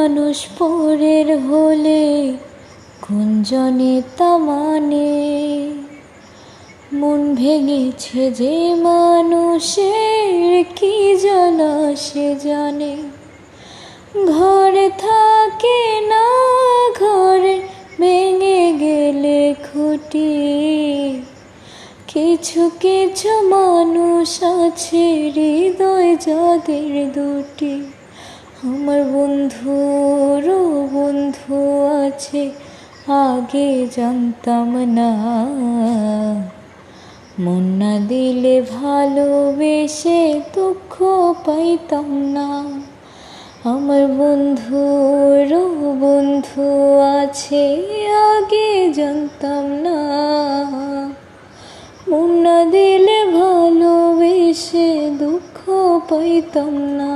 মানুষ পরের হলে কুঞ্জনে তা মানে, মন ভেঙেছে যে মানুষের কি জানা সে জানে। ঘরে থাকে না ঘরে ভেঙে গেলে খুঁটি, কিছু কিছু মানুষ আছে হৃদয় যাদের দুটি। আমার বন্ধুরও বন্ধু আছে আগে জানতাম না, মন না দিলে ভালোবেসে দুঃখ পাইতাম না। আমার বন্ধুরও বন্ধু আছে আগে জানতাম না, মন না দিলে ভালোবেসে দুঃখ পাইতাম না।